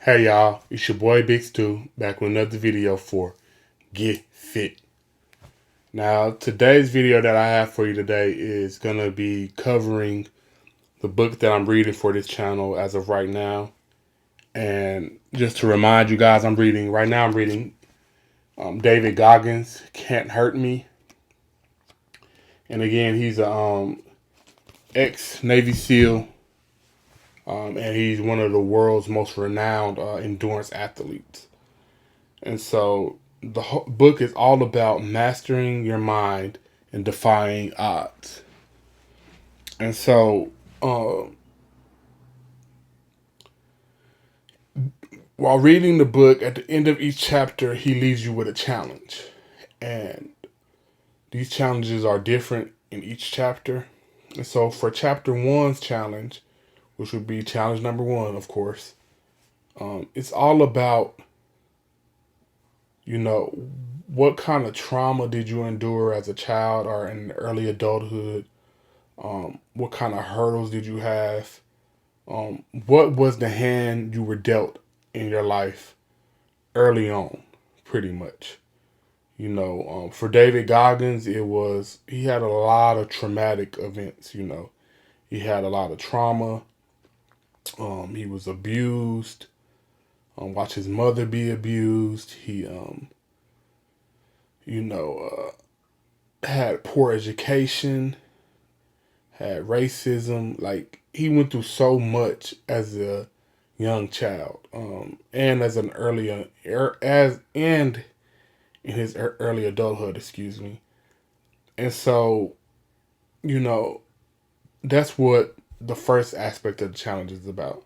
Hey y'all, it's your boy Big Stu back with another video for GEFITT. Now today's video that I have for you today is gonna be covering the book that I'm reading for this channel as of right now. And just to remind you guys, I'm reading David Goggins, Can't Hurt Me. And again, he's a ex Navy SEAL, and he's one of the world's most renowned endurance athletes. And so the whole book is all about mastering your mind and defying odds. And so, while reading the book, at the end of each chapter, he leaves you with a challenge. And these challenges are different in each chapter. And so, for chapter one's challenge, which would be challenge number one, of course, it's all about, what kind of trauma did you endure as a child or in early adulthood? What kind of hurdles did you have? What was the hand you were dealt in your life early on, pretty much? For David Goggins, he had a lot of traumatic events. He had a lot of trauma. He was abused. Watched his mother be abused. He, had poor education, had racism. Like, he went through so much as a young child, and as an early as and in his early adulthood, excuse me. And so, you know, that's what the first aspect of the challenge is about.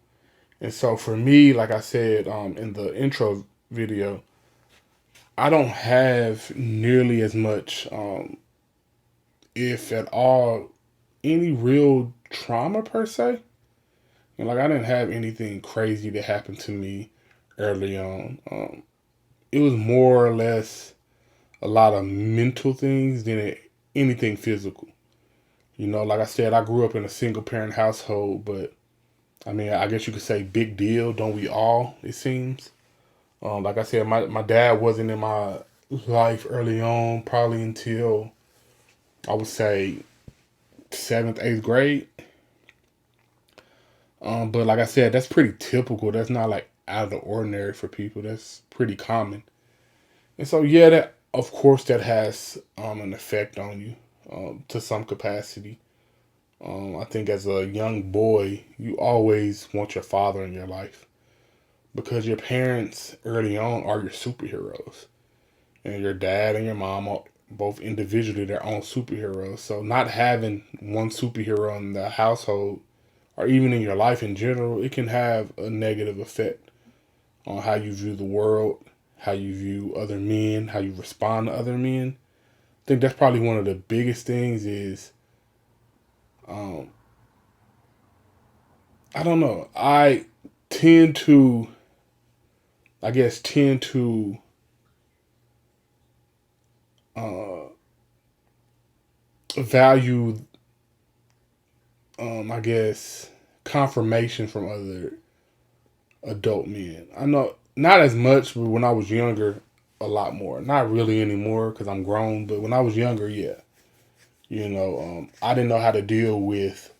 And so for me, like I said in the intro video, I don't have nearly as much, if at all, any real trauma per se. And like, I didn't have anything crazy that happened to me early on. It was more or less a lot of mental things than anything physical. Like I said, I grew up in a single parent household, but I mean, I guess you could say big deal, don't we all, it seems? Like I said, my dad wasn't in my life early on, probably until I would say seventh, eighth grade. But like I said, that's pretty typical. That's not like out of the ordinary for people. That's pretty common. And so, yeah, that of course that has an effect on you to some capacity. I think as a young boy, you always want your father in your life because your parents early on are your superheroes, and your dad and your mom are both individually their own superheroes. So not having one superhero in the household or even in your life in general, it can have a negative effect on how you view the world, how you view other men, how you respond to other men. I think that's probably one of the biggest things is, um, I don't know. Tend to, tend to, uh, value, I guess, confirmation from other adult men. I know not as much, but when I was younger, a lot more. Not really anymore because I'm grown, but when I was younger, yeah. I didn't know how to deal with,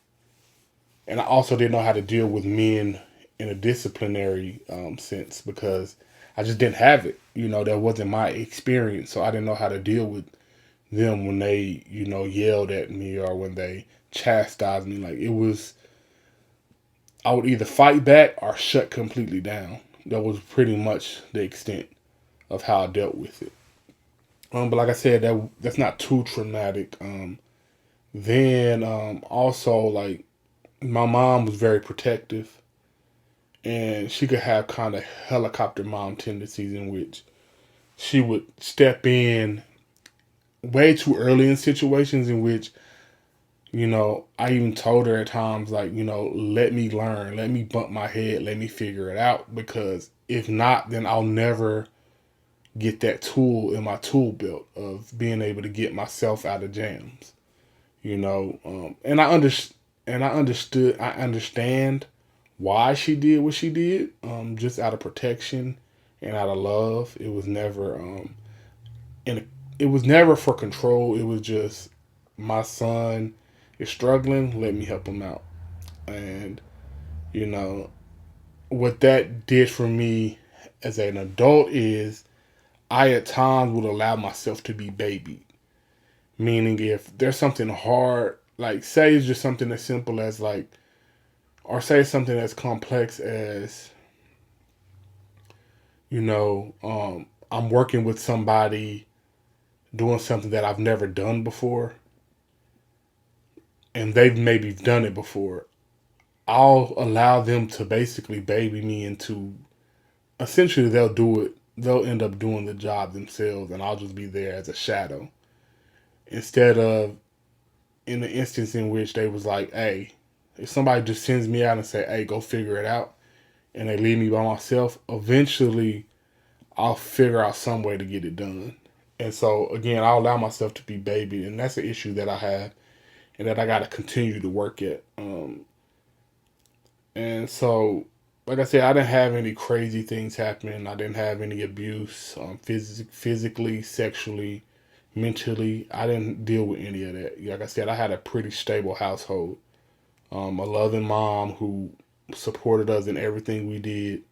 and I also didn't know how to deal with men in a disciplinary sense because I just didn't have it. That wasn't my experience, so I didn't know how to deal with them when they, yelled at me or when they chastised me. Like, it was, I would either fight back or shut completely down. That was pretty much the extent of how I dealt with it. But like I said, that's not too traumatic. Then also, like, my mom was very protective, and she could have kind of helicopter mom tendencies in which she would step in way too early in situations in which, I even told her at times, like, let me learn, let me bump my head, let me figure it out, because if not, then I'll never get that tool in my tool belt of being able to get myself out of jams. And I understand why she did what she did, just out of protection and out of love. It was never and it was never for control. It was just, my son is struggling, let me help him out. And you know what that did for me as an adult is, I at times would allow myself to be babied. Meaning, if there's something hard, like say it's just something as simple as like, or say something as complex as, I'm working with somebody doing something that I've never done before, and they've maybe done it before. I'll allow them to basically baby me into, essentially they'll do it. They'll end up doing the job themselves, and I'll just be there as a shadow. Instead of, in the instance in which they was like, hey, if somebody just sends me out and say, hey, go figure it out, and they leave me by myself, eventually I'll figure out some way to get it done. And so again, I'll allow myself to be babied, and that's an issue that I have, and that I got to continue to work at. And so, like I said, I didn't have any crazy things happening. I didn't have any abuse, physically, sexually, mentally. I didn't deal with any of that. Like I said, I had a pretty stable household. A loving mom who supported us in everything we did,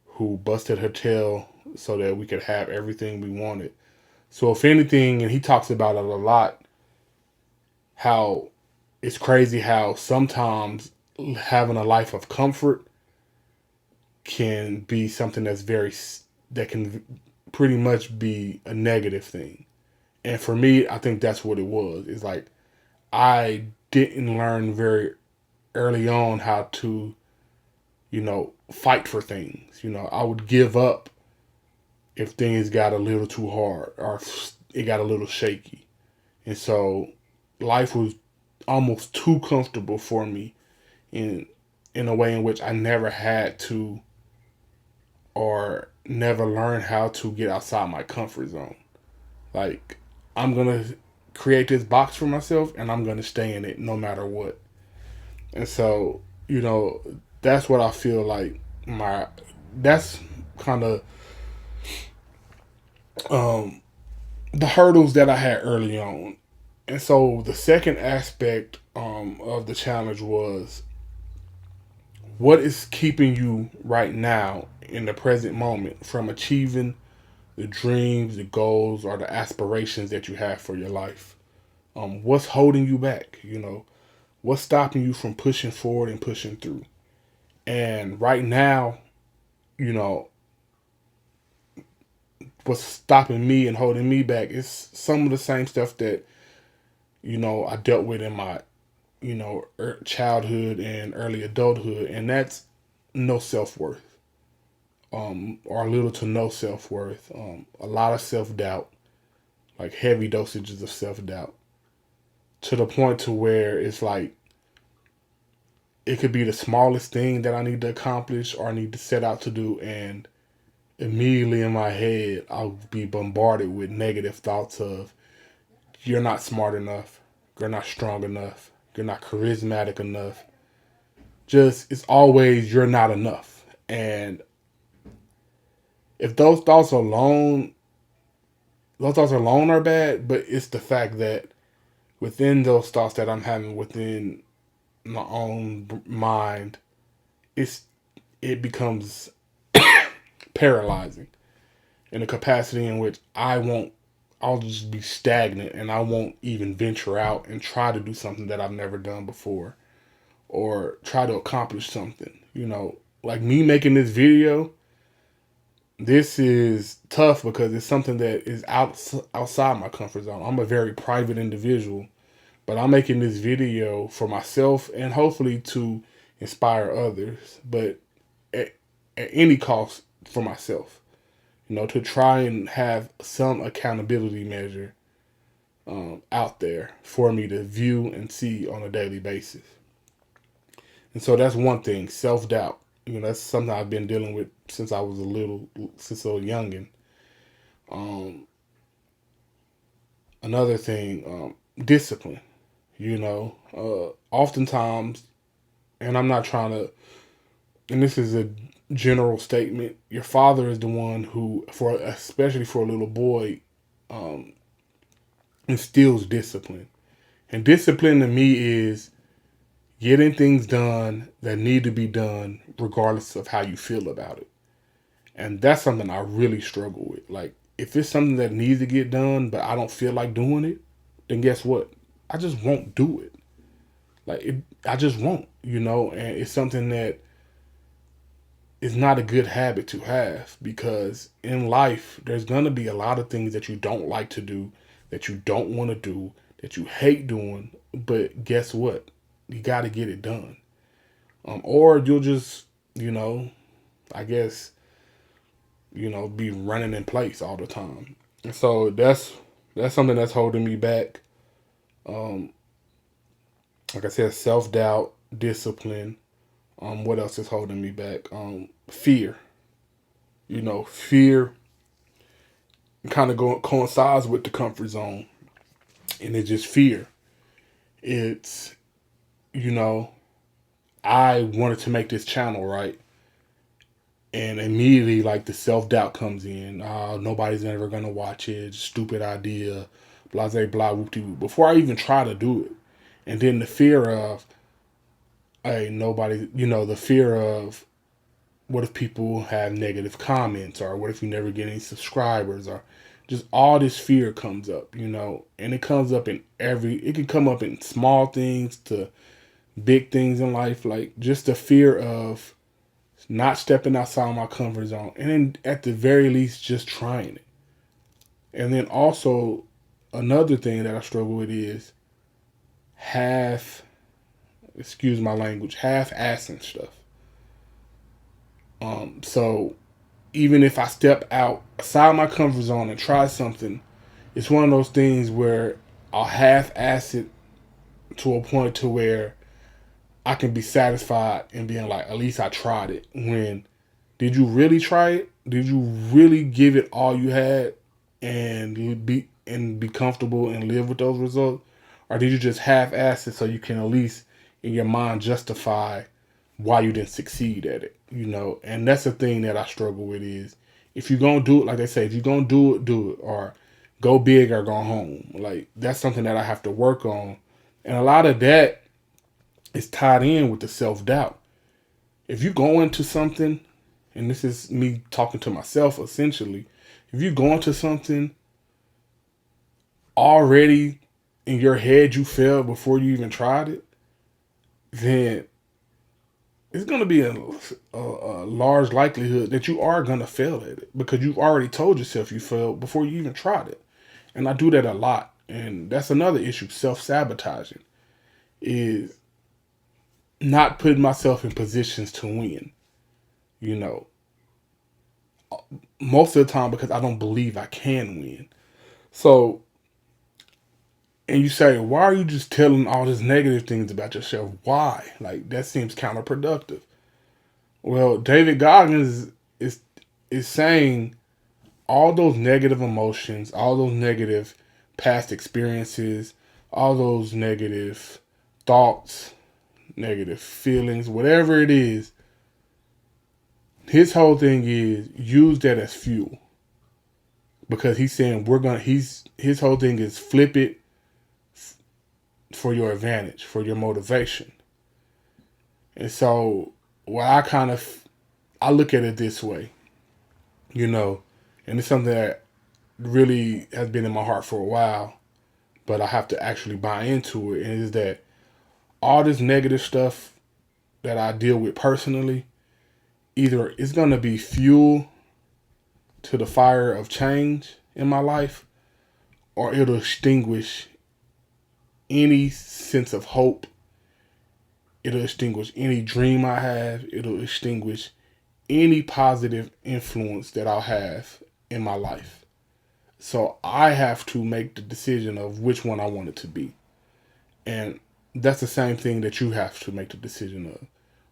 who busted her tail so that we could have everything we wanted. So if anything, and he talks about it a lot, how it's crazy how sometimes having a life of comfort can be something that can pretty much be a negative thing. And for me, I think that's what it was. It's like, I didn't learn very early on how to, fight for things. I would give up if things got a little too hard or if it got a little shaky. And so life was almost too comfortable for me in a way in which I never had to, or never learned how to get outside my comfort zone. Like, I'm going to create this box for myself and I'm going to stay in it no matter what. And so, that's what I feel like that's kind of the hurdles that I had early on. And so the second aspect of the challenge was, what is keeping you right now in the present moment from achieving the dreams, the goals, or the aspirations that you have for your life? What's holding you back? What's stopping you from pushing forward and pushing through? And right now, you know, what's stopping me and holding me back is some of the same stuff that, I dealt with in my, childhood and early adulthood. And that's no self-worth, or little to no self-worth, a lot of self-doubt, like heavy dosages of self-doubt, to the point to where it's like, it could be the smallest thing that I need to accomplish or I need to set out to do, and immediately in my head, I'll be bombarded with negative thoughts of, you're not smart enough, you're not strong enough, you're not charismatic enough. Just, it's always, you're not enough. And if those thoughts alone are bad, but it's the fact that within those thoughts that I'm having within my own mind, it becomes paralyzing in a capacity in which I'll just be stagnant and I won't even venture out and try to do something that I've never done before, or try to accomplish something. Like me making this video, this is tough because it's something that is outside my comfort zone. I'm a very private individual, but I'm making this video for myself and hopefully to inspire others, but at any cost for myself. To try and have some accountability measure out there for me to view and see on a daily basis. And so that's one thing, self-doubt. That's something I've been dealing with since I was a youngin'. Another thing, discipline. Oftentimes, and I'm not trying to and this is a general statement, your father is the one who, for especially for a little boy, um, instills discipline. And discipline to me is getting things done that need to be done, regardless of how you feel about it. And that's something I really struggle with. Like, if it's something that needs to get done, but I don't feel like doing it, then guess what? I just won't do it. I just won't, and it's something that is not a good habit to have, because in life, there's going to be a lot of things that you don't like to do, that you don't want to do, that you hate doing, but guess what? You got to get it done. Or you'll just, I guess, be running in place all the time. And so that's something that's holding me back. Um, like I said, self-doubt, discipline. What else is holding me back? Fear. Fear kind of coincides with the comfort zone, and it's just fear. It's, you know, I wanted to make this channel, right? And immediately, like, the self-doubt comes in. Nobody's ever going to watch it. Stupid idea. Blase, blah, whoop-de-whoop. Before I even try to do it. And then the fear of, hey, nobody, the fear of, what if people have negative comments? Or what if you never get any subscribers? Or just all this fear comes up, And it comes up it can come up in small things to big things in life. Like, just the fear of not stepping outside my comfort zone, and then at the very least just trying it. And then also another thing that I struggle with is excuse my language, half-assing stuff. So even if I step outside my comfort zone and try something, it's one of those things where I'll half-ass it to a point to where I can be satisfied and being like, at least I tried it. When did you really try it? Did you really give it all you had and be comfortable and live with those results? Or did you just half-ass it so you can at least in your mind justify why you didn't succeed at it? And that's the thing that I struggle with is, if you're going to do it, like they say, if you're going to do it, or go big or go home. Like, that's something that I have to work on. And a lot of that is tied in with the self-doubt. If you go into something, and this is me talking to myself essentially, if you go into something already in your head you failed before you even tried it, then it's going to be a large likelihood that you are going to fail at it, because you've already told yourself you failed before you even tried it. And I do that a lot. And that's another issue, self-sabotaging, is not putting myself in positions to win, most of the time, because I don't believe I can win. So, and you say, why are you just telling all these negative things about yourself? Why? Like, that seems counterproductive. Well, David Goggins is saying all those negative emotions, all those negative past experiences, all those negative thoughts, negative feelings, whatever it is, his whole thing is use that as fuel. Because he's saying his whole thing is flip it for your advantage, for your motivation. And so, I look at it this way, and it's something that really has been in my heart for a while, but I have to actually buy into it. And it is that all this negative stuff that I deal with personally, either it's going to be fuel to the fire of change in my life, or it'll extinguish any sense of hope. It'll extinguish any dream I have. It'll extinguish any positive influence that I'll have in my life. So I have to make the decision of which one I want it to be. And that's the same thing that you have to make the decision of.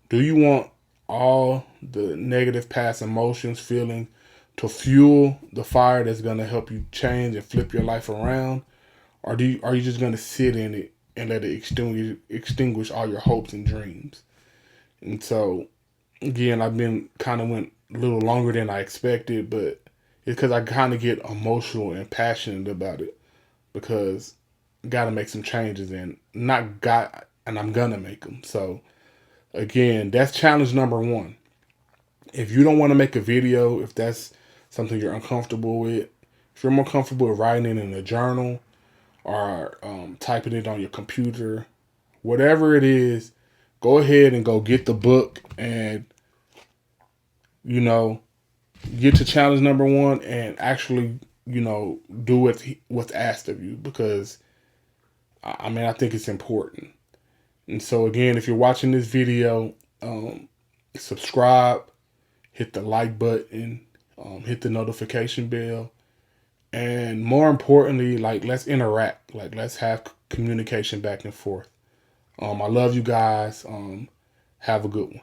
Do you want all the negative past emotions, feelings to fuel the fire that's going to help you change and flip your life around? Or are you just going to sit in it and let it extinguish all your hopes and dreams? And so Again, I've been kind of went a little longer than I expected, but it's because I kind of get emotional and passionate about it because got to make some changes and not got, and I'm gonna make them. So again, that's challenge number one. If you don't want to make a video, if that's something you're uncomfortable with, if you're more comfortable with writing it in a journal or typing it on your computer, whatever it is, go ahead and go get the book and, you know, get to challenge number one and actually, do what's asked of you because, I mean, I think it's important. And so, again, if you're watching this video, subscribe, hit the like button, hit the notification bell, and more importantly, like, let's interact. Like, let's have communication back and forth. I love you guys. Have a good one.